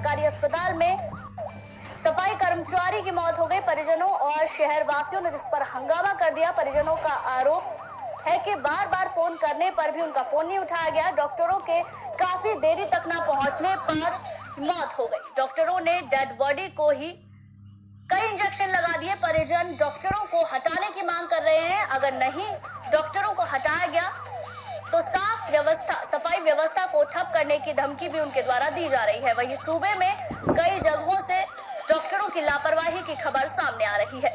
सरकारी अस्पताल में सफाई कर्मचारी की मौत हो गई। परिजनों और शहरवासियों ने जिस पर हंगामा कर दिया। परिजनों का आरोप है कि बार बार फोन करने पर भी उनका फोन नहीं उठाया गया। डॉक्टरों के काफी देरी तक न पहुंचने पर मौत हो गई। डॉक्टरों ने डेड बॉडी को ही कई इंजेक्शन लगा दिए। परिजन डॉक्टरों को हटाने की मांग कर रहे हैं। अगर नहीं डॉक्टरों को हटाया गया तो सफाई व्यवस्था को ठप करने की धमकी भी उनके द्वारा दी जा रही है। वहीं सूबे में कई जगहों से डॉक्टरों की लापरवाही की खबर सामने आ रही है।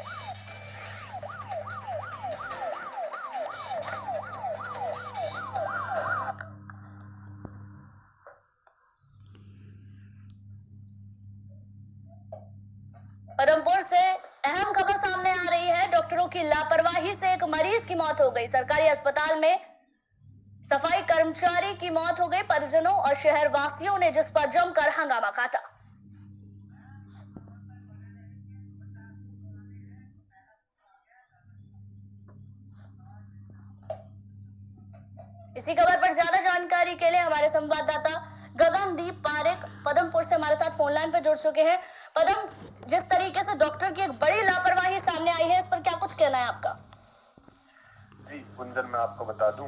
पदमपुर से अहम खबर सामने आ रही है। डॉक्टरों की लापरवाही से एक मरीज की मौत हो गई। सरकारी अस्पताल में सफाई कर्मचारी की मौत हो गई। परिजनों और शहरवासियों ने जिस पर जमकर हंगामा काटा। इसी खबर पर ज्यादा जानकारी के लिए हमारे संवाददाता गगनदीप पारेख पदमपुर से हमारे साथ फोन लाइन पर जुड़ चुके हैं। पदम, जिस तरीके से डॉक्टर की एक बड़ी लापरवाही सामने आई है, इस पर क्या कुछ कहना है आपका? जी गुंजन, मैं आपको बता दूं,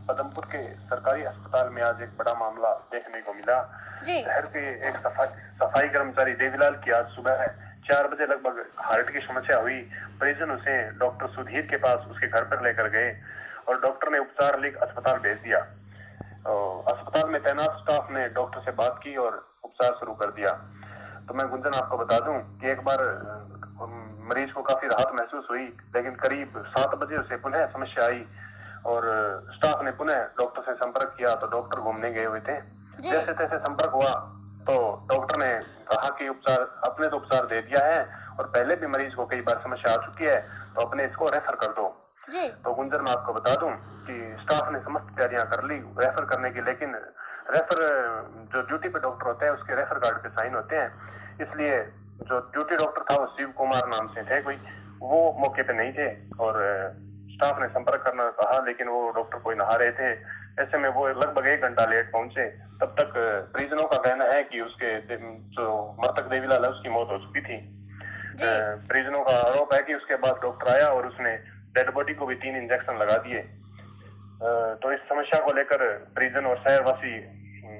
पदमपुर के सरकारी अस्पताल में आज एक बड़ा मामला देखने को मिला। शहर के एक सफाई कर्मचारी देवीलाल की आज सुबह 4 बजे लगभग हार्ट की समस्या हुई। परिजन उसे डॉक्टर सुधीर के पास उसके घर पर लेकर गए और डॉक्टर ने उपचार लिख अस्पताल भेज दिया। अस्पताल में तैनात स्टाफ ने डॉक्टर से बात की और उपचार शुरू कर दिया। तो मैं गुंजन आपको बता दूं कि एक बार मरीज को काफी राहत महसूस हुई, लेकिन करीब 7 बजे उसे पुनः समस्या आई और स्टाफ ने पुनः डॉक्टर से संपर्क किया। तो डॉक्टर घूमने गए हुए थे। जैसे तैसे संपर्क हुआ तो डॉक्टर ने कहा कि अपने तो उपचार दे दिया है और पहले भी मरीज को कई बार समस्या आ चुकी है, तो अपने इसको रेफर कर दो। तो गुंजन, मैं आपको बता दूं कि स्टाफ ने समस्त तैयारियां कर ली रेफर करने की, लेकिन रेफर जो ड्यूटी पे डॉक्टर होते हैं उसके रेफर कार्ड पे साइन होते हैं, इसलिए जो ड्यूटी डॉक्टर था वो शिव कुमार नाम से थे कोई, वो मौके पे नहीं थे और स्टाफ ने संपर्क करना कहा, लेकिन वो डॉक्टर कोई नहा रहे थे। ऐसे में वो लगभग 1 घंटा लेट पहुंचे। तब तक परिजनों का कहना है कि उसके जो मृतक देवीलाल है उसकी मौत हो चुकी थी। परिजनों का आरोप है कि उसके बाद डॉक्टर आया और उसने डेड बॉडी को भी 3 इंजेक्शन लगा दिए। तो इस समस्या को लेकर परिजन और शहरवासी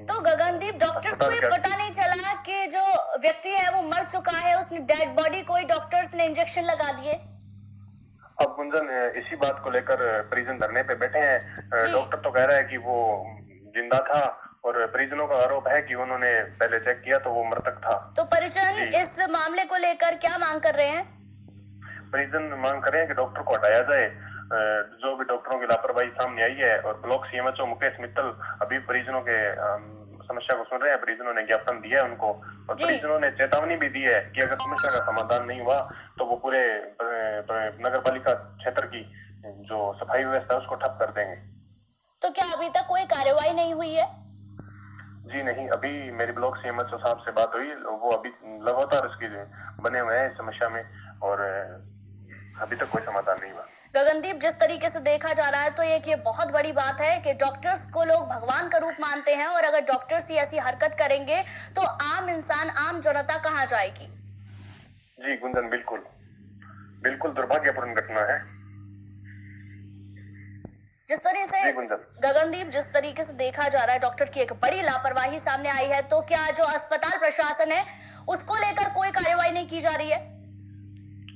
तो गगनदीप, डॉक्टर्स को ये पता नहीं चला कि जो व्यक्ति है वो मर चुका है, उसने डेड बॉडी को ही डॉक्टर्स ने इंजेक्शन लगा दिए। अब गुंजन, इसी बात को लेकर परिजन धरने पे बैठे हैं। डॉक्टर तो कह रहा है कि वो जिंदा था और परिजनों का आरोप है कि उन्होंने पहले चेक किया तो वो मृतक था। तो परिजन इस मामले को लेकर क्या मांग कर रहे हैं? परिजन मांग कर रहे हैं कि डॉक्टर को हटाया जाए। जो भी डॉक्टरों की लापरवाही सामने आई है और ब्लॉक सीएमएचओ मुकेश मित्तल अभी परिजनों के समस्या को सुन रहे हैं। परिजनों ने ज्ञापन दिया है उनको और परिजनों ने चेतावनी भी दी है कि अगर समस्या का समाधान नहीं हुआ तो वो पूरे नगर पालिका क्षेत्र की जो सफाई व्यवस्था है उसको ठप कर देंगे। तो क्या अभी तक कोई कार्रवाई नहीं हुई है? जी नहीं, अभी मेरी ब्लॉक सीएमएचओ साहब से बात हुई, वो अभी लगातार इसकी बने हुए हैं इस समस्या में और अभी तक कोई समाधान नहीं हुआ। गगनदीप, जिस तरीके से देखा जा रहा है तो ये बहुत बड़ी बात है कि डॉक्टर्स को लोग भगवान का रूप मानते हैं और अगर डॉक्टर्स ही ऐसी हरकत करेंगे तो आम इंसान, आम जनता कहाँ जाएगी? जी गुंजन, बिल्कुल दुर्भाग्यपूर्ण घटना है। जिस तरीके से गगनदीप, जिस तरीके से देखा जा रहा है डॉक्टर की एक बड़ी लापरवाही सामने आई है, तो क्या जो अस्पताल प्रशासन है उसको लेकर कोई कार्रवाई नहीं की जा रही है?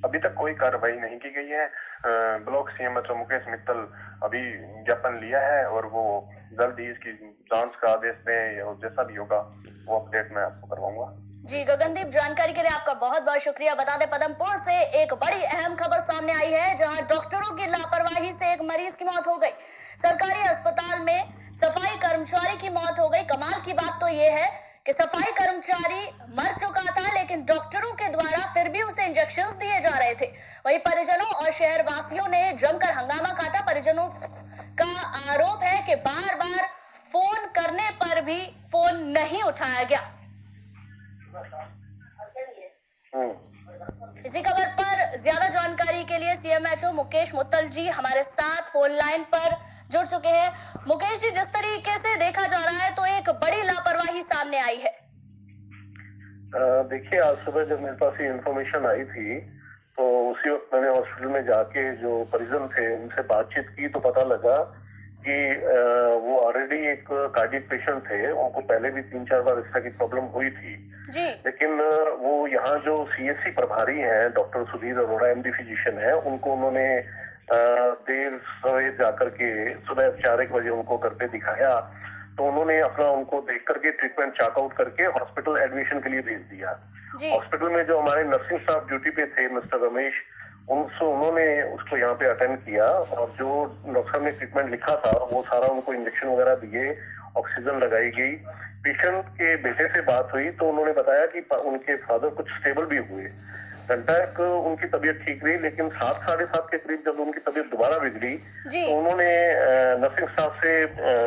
अभी तक कोई कार्रवाई नहीं की गई है। ब्लॉक सीएमएचओ मुकेश मित्तल अभी ज्ञापन लिया है और वो जल्द ही इसकी जांच का आदेश दें और जैसा भी होगा वो अपडेट मैं आपको करवाऊंगा। जी गगनदीप, जानकारी के लिए आपका बहुत बहुत शुक्रिया। बता दें, पदमपुर से एक बड़ी अहम खबर सामने आई है जहां डॉक्टरों की लापरवाही से एक मरीज की मौत हो गई। सरकारी अस्पताल में सफाई कर्मचारी की मौत हो गई। कमाल की बात तो ये है कि सफाई कर्मचारी मर चुका था, लेकिन डॉक्टरों के द्वारा फिर भी उसे इंजेक्शंस दिए जा रहे थे। वहीं परिजनों और शहरवासियों ने जमकर हंगामा काटा। परिजनों का आरोप है कि बार बार फोन करने पर भी फोन नहीं उठाया गया। इसी खबर पर ज्यादा जानकारी के लिए सीएमएचओ मुकेश मित्तल जी हमारे साथ फोन लाइन पर जुड़ चुके हैं। मुकेश जी, जिस तरीके से देखा जा रहा है तो एक बड़ी लापरवाही सामने आई है। देखिए, आज सुबह जब मेरे पास ये इन्फॉर्मेशन आई थी तो उसी वक्त मैंने हॉस्पिटल में जाके जो परिजन थे उनसे बातचीत की तो पता लगा कि वो ऑलरेडी एक कार्डियक पेशेंट थे। उनको पहले भी 3-4 बार इस तरह की प्रॉब्लम हुई थी जी। लेकिन वो यहाँ जो सीएससी प्रभारी हैं doctor Sudhir Arora MD physician है, उनको उन्होंने देर सवेर जाकर के सुबह 4-1 बजे उनको घर पे दिखाया तो उन्होंने अपना उनको देख करके ट्रीटमेंट चेकआउट करके हॉस्पिटल एडमिशन के लिए भेज दिया। हॉस्पिटल में जो हमारे नर्सिंग स्टाफ ड्यूटी पे थे मिस्टर रमेश, उन्होंने उसको यहाँ पे अटेंड किया और जो डॉक्टर ने ट्रीटमेंट लिखा था वो सारा उनको इंजेक्शन वगैरह दिए, ऑक्सीजन लगाई गई। पेशेंट के बेटे से बात हुई तो उन्होंने बताया कि उनके फादर कुछ स्टेबल भी हुए। घंटा एक उनकी तबीयत ठीक रही लेकिन 7-7:30 के करीब जब उनकी तबीयत दोबारा बिगड़ी तो उन्होंने नर्सिंग स्टाफ से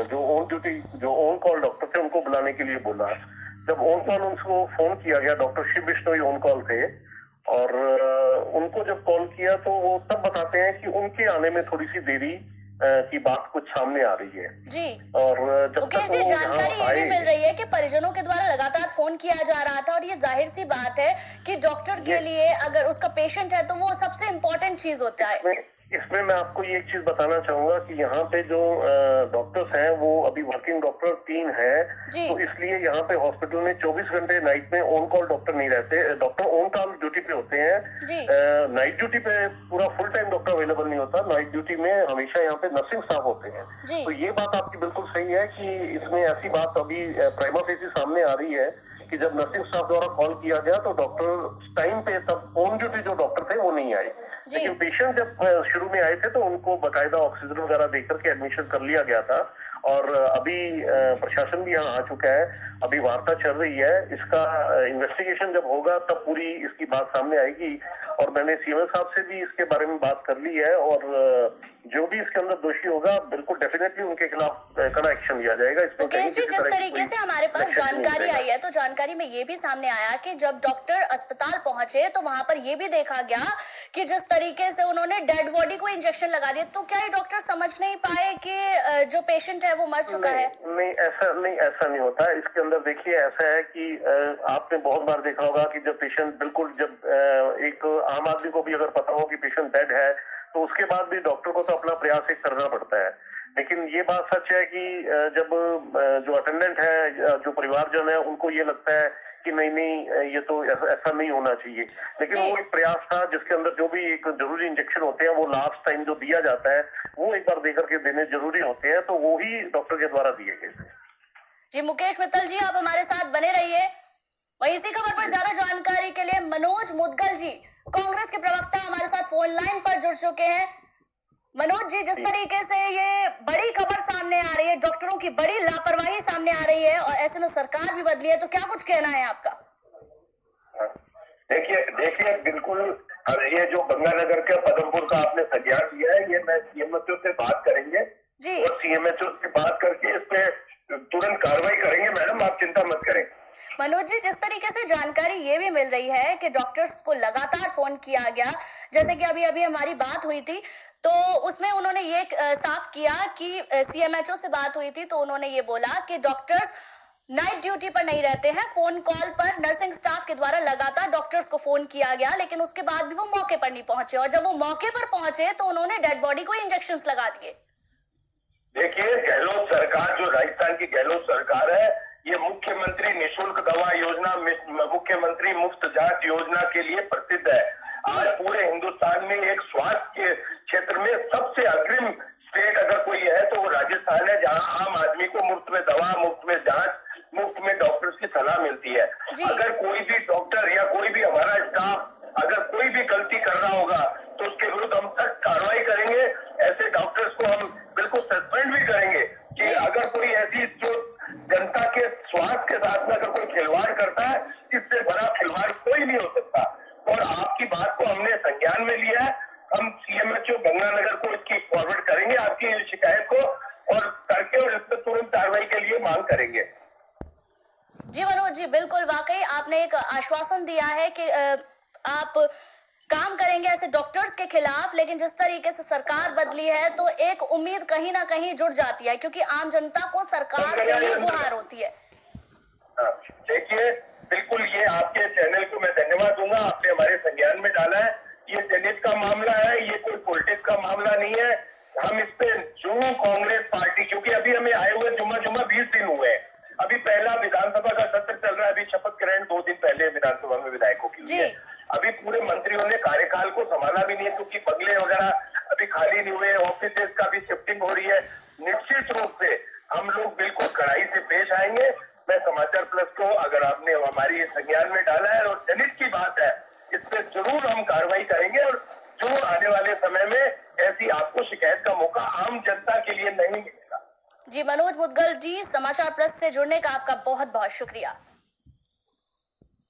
जो ऑन कॉल डॉक्टर थे उनको बुलाने के लिए बोला। जब ऑन कॉल उनको फोन किया गया, doctor Shiv Bishnoi on call थे और उनको जब कॉल किया तो वो तब बताते हैं कि उनके आने में थोड़ी सी देरी की बात कुछ सामने आ रही है जी। और जब तक जी, जानकारी ये भी मिल रही है कि परिजनों के द्वारा लगातार फोन किया जा रहा था और ये जाहिर सी बात है कि डॉक्टर के लिए अगर उसका पेशेंट है तो वो सबसे इम्पोर्टेंट चीज होता है। इसमें मैं आपको ये एक चीज बताना चाहूंगा कि यहाँ पे जो डॉक्टर्स हैं वो अभी वर्किंग डॉक्टर 3 हैं तो इसलिए यहाँ पे हॉस्पिटल में 24 घंटे नाइट में ऑन कॉल डॉक्टर नहीं रहते। डॉक्टर ऑन कॉल ड्यूटी पे होते हैं, नाइट ड्यूटी पे पूरा फुल टाइम डॉक्टर अवेलेबल नहीं होता। नाइट ड्यूटी में हमेशा यहाँ पे नर्सिंग स्टाफ होते हैं। तो ये बात आपकी बिल्कुल सही है कि इसमें ऐसी बात अभी प्राइमा फेसी सामने आ रही है कि जब नर्सिंग स्टाफ द्वारा कॉल किया गया तो डॉक्टर टाइम पे तब ऑन ड्यूटी जो डॉक्टर थे वो नहीं आए, लेकिन पेशेंट जब शुरू में आए थे तो उनको बकायदा ऑक्सीजन वगैरह देकर के एडमिशन कर लिया गया था और अभी प्रशासन भी यहाँ आ चुका है। अभी वार्ता चल रही है, इसका इन्वेस्टिगेशन जब होगा तब पूरी इसकी बात सामने आएगी और मैंने सीएम साहब से भी इसके बारे में बात कर ली है और जो भी इसके अंदर दोषी होगा बिल्कुल डेफिनेटली उनके खिलाफ कड़ा एक्शन लिया जाएगा। मुकेश जी, जिस तरीके से हमारे पास जानकारी आई है तो जानकारी में ये भी सामने आया कि जब डॉक्टर अस्पताल पहुंचे तो वहां पर ये भी देखा गया कि जिस तरीके से उन्होंने डेड बॉडी को इंजेक्शन लगा दिया, तो क्या ये डॉक्टर समझ नहीं पाए कि जो पेशेंट है वो मर चुका है? नहीं, ऐसा नहीं होता। इसके अंदर देखिए ऐसा है कि आपने बहुत बार देखा होगा कि जब पेशेंट बिल्कुल जब एक आम आदमी को भी अगर पता हो कि पेशेंट डेड है तो उसके बाद भी डॉक्टर को तो अपना प्रयास एक करना पड़ता है। लेकिन ये बात सच है कि जब जो अटेंडेंट है, जो परिवारजन है, उनको ये लगता है कि नहीं ये तो ऐसा नहीं होना चाहिए, लेकिन वो एक प्रयास था जिसके अंदर जो भी एक जरूरी इंजेक्शन होते हैं वो लास्ट टाइम जो दिया जाता है वो एक बार देकर के देने जरूरी होते हैं, तो वो ही डॉक्टर के द्वारा दिए गए थे। जी मुकेश मित्तल जी, आप हमारे साथ बने रहिए। वहीं इसी खबर पर ज्यादा जानकारी के लिए मनोज मुदगल जी, कांग्रेस के प्रवक्ता, हमारे साथ फोन लाइन पर जुड़ चुके हैं। मनोज जी, जिस तरीके से ये बड़ी खबर सामने आ रही है, डॉक्टरों की बड़ी लापरवाही सामने आ रही है और ऐसे में सरकार भी बदली है, तो क्या कुछ कहना है आपका? देखिए बिल्कुल ये जो गंगानगर के पदमपुर का आपने संज्ञान लिया है, ये मैं सीएमएचओ से बात करेंगे जी और सीएमएचओ से बात करके इस पे तुरंत कार्रवाई करेंगे। मैडम आप चिंता मत करें। मनोज जी, जिस तरीके से जानकारी ये भी मिल रही है कि डॉक्टर्स को लगातार फोन किया गया, जैसे कि अभी हमारी बात हुई थी तो उसमें उन्होंने ये साफ किया कि सीएमएचओ से बात हुई थी तो उन्होंने ये बोला कि डॉक्टर्स नाइट ड्यूटी पर नहीं रहते हैं। फोन कॉल पर नर्सिंग स्टाफ के द्वारा लगातार डॉक्टर्स को फोन किया गया, लेकिन उसके बाद भी वो मौके पर नहीं पहुंचे और जब वो मौके पर पहुंचे तो उन्होंने डेड बॉडी को इंजेक्शंस लगा दिए। देखिए, गहलोत सरकार, जो राजस्थान की गहलोत सरकार है, ये मुख्यमंत्री निःशुल्क दवा योजना, मुख्यमंत्री मुफ्त जांच योजना के लिए प्रसिद्ध है। आज पूरे हिंदुस्तान में एक स्वास्थ्य के क्षेत्र में सबसे अग्रिम स्टेट अगर कोई है तो वो राजस्थान है, जहां आम आदमी को मुफ्त में दवा, मुफ्त में जांच, मुफ्त में डॉक्टर्स की सलाह मिलती है। अगर कोई भी डॉक्टर या कोई भी हमारा स्टाफ अगर कोई भी गलती कर रहा होगा तो उसके विरुद्ध हम सख्त कार्रवाई करेंगे। ऐसे डॉक्टर्स को हम बिल्कुल सस्पेंड भी करेंगे कि अगर कोई ऐसी जो जनता के स्वास्थ्य के साथ में अगर कोई खिलवाड़ करता है, इससे बड़ा खिलवाड़ कोई नहीं हो सकता। और आपकी बात को हमने संज्ञान में लिया है, हम सीएमएचओ गंगानगर को इसकी फॉरवर्ड करेंगे आपकी शिकायत को और करके और इस पर तुरंत कार्रवाई के लिए मांग करेंगे। जी मनोज जी, बिल्कुल, वाकई आपने एक आश्वासन दिया है कि आप काम करेंगे ऐसे डॉक्टर्स के खिलाफ, लेकिन जिस तरीके से सरकार बदली है तो एक उम्मीद कहीं ना कहीं जुड़ जाती है, क्योंकि आम जनता को सरकार से ही गुहार होती है। देखिए बिल्कुल ये आपके डाला है। ये जेनेट का मामला है, ये कोई पॉलिटिक्स का मामला नहीं है। हम इस पे जो कांग्रेस पार्टी, क्योंकि अभी हमें आए हुए जुम्मा 20 दिन हुए हैं, अभी पहला विधानसभा का सत्र चल रहा है, अभी शपथ ग्रहण 2 दिन पहले विधानसभा में विधायकों की हुई है। अभी पूरे मंत्रियों ने कार्यकाल को संभाला भी नहीं है, क्योंकि बंगले वगैरह अभी खाली नहीं हुए, ऑफिसेज का भी शिफ्टिंग हो रही है। निश्चित रूप से हम लोग बिल्कुल कड़ाई से पेश आएंगे। मैं समाचार प्लस को, अगर आपने हमारी संज्ञान में डाला है और जनित की बात है, इस पे जरूर हम कार्रवाई करेंगे और जरूर आने वाले समय में ऐसी आपको शिकायत का मौका आम जनता के लिए नहीं मिलेगा। जी मनोज मुदगल जी, समाचार प्लस से जुड़ने का आपका बहुत बहुत शुक्रिया।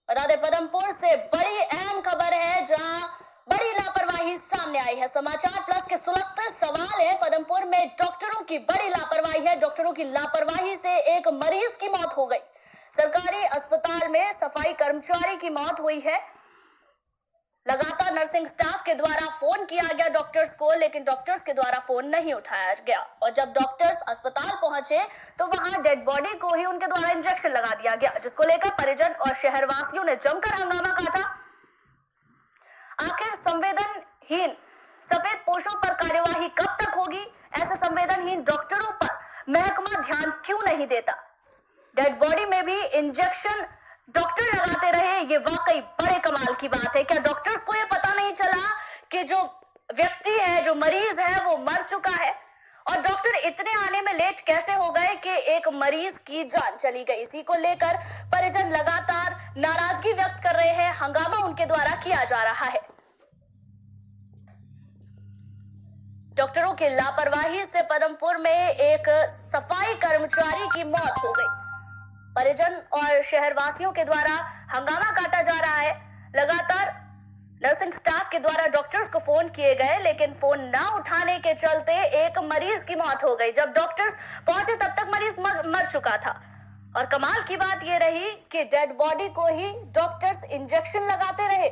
बता दें पदमपुर से बड़ी अहम खबर है जहां बड़ी लापरवाही सामने आई है। समाचार प्लस के सुलगते सवाल है, पदमपुर में डॉक्टरों की बड़ी लापरवाही है। डॉक्टरों की लापरवाही से एक मरीज की मौत हो गई। सरकारी अस्पताल में सफाई कर्मचारी की मौत हुई है। लगातार नर्सिंग स्टाफ के द्वारा फोन किया गया डॉक्टर्स को, लेकिन डॉक्टर्स के द्वारा फोन नहीं उठाया गया और जब डॉक्टर्स अस्पताल पहुंचे तो वहां डेड बॉडी को ही उनके द्वारा इंजेक्शन लगा दिया गया, जिसको लेकर परिजन और शहरवासियों ने जमकर हंगामा काटा। आखिर संवेदनहीन सफेद पोशों पर कार्यवाही कब तक होगी? ऐसे संवेदनहीन डॉक्टरों पर महकमा ध्यान क्यों नहीं देता? डेड बॉडी में भी इंजेक्शन डॉक्टर लगाते रहे, ये वाकई बड़े कमाल की बात है। क्या डॉक्टर्स को ये पता नहीं चला कि जो व्यक्ति है, जो मरीज है, वो मर चुका है? और डॉक्टर इतने आने में लेट कैसे हो गए कि एक मरीज की जान चली गई? इसी को लेकर परिजन लगातार नाराजगी व्यक्त कर रहे हैं, हंगामा उनके द्वारा किया जा रहा है। डॉक्टरों की लापरवाही से पदमपुर में एक सफाई कर्मचारी की मौत हो गई। परिजन और शहरवासियों के द्वारा हंगामा काटा जा रहा है। लगातार नर्सिंग स्टाफ के द्वारा डॉक्टर्स को फोन किए गए, लेकिन फोन ना उठाने के चलते एक मरीज की मौत हो गई। जब डॉक्टर्स पहुंचे तब तक मरीज मर चुका था और कमाल की बात यह रही कि डेड बॉडी को ही डॉक्टर्स इंजेक्शन लगाते रहे।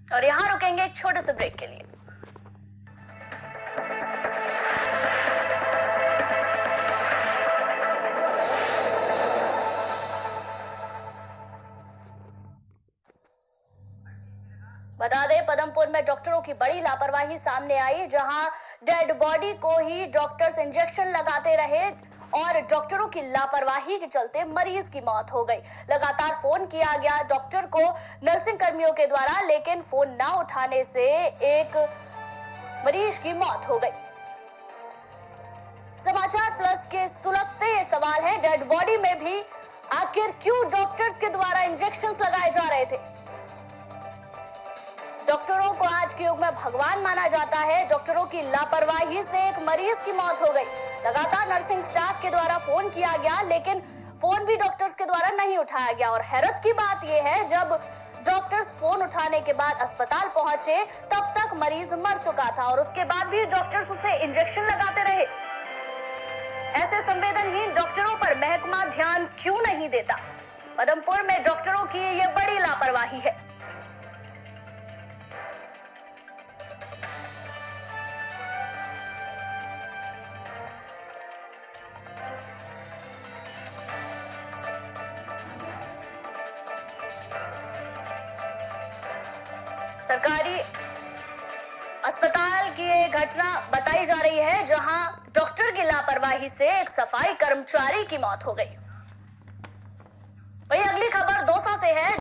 और यहां रुकेंगे एक छोटे से ब्रेक के लिए। बता दें पदमपुर में डॉक्टरों की बड़ी लापरवाही सामने आई, जहां डेड बॉडी को ही डॉक्टर्स इंजेक्शन लगाते रहे और डॉक्टरों की लापरवाही के चलते मरीज की मौत हो गई। लगातार फोन किया गया डॉक्टर को नर्सिंग कर्मियों के द्वारा, लेकिन फोन ना उठाने से एक मरीज की मौत हो गई। समाचार प्लस के सुलगते ये सवाल है, डेड बॉडी में भी आखिर क्यों डॉक्टर्स के द्वारा इंजेक्शंस लगाए जा रहे थे? डॉक्टरों को आज के युग में भगवान माना जाता है। डॉक्टरों की लापरवाही से एक मरीज की मौत हो गई। लगातार नर्सिंग स्टाफ के द्वारा फोन किया गया, लेकिन फोन भी डॉक्टर्स के द्वारा नहीं उठाया गया। और हैरत की बात यह है, जब डॉक्टर्स फोन उठाने के बाद अस्पताल पहुंचे तब तक मरीज मर चुका था और उसके बाद भी डॉक्टर्स उसे इंजेक्शन लगाते रहे। ऐसे संवेदनहीन डॉक्टरों पर महकमा ध्यान क्यों नहीं देता? पदमपुर में डॉक्टरों की ये बड़ी लापरवाही है। सरकारी अस्पताल की ये घटना बताई जा रही है, जहां डॉक्टर की लापरवाही से एक सफाई कर्मचारी की मौत हो गई। वही अगली खबर दौसा से है।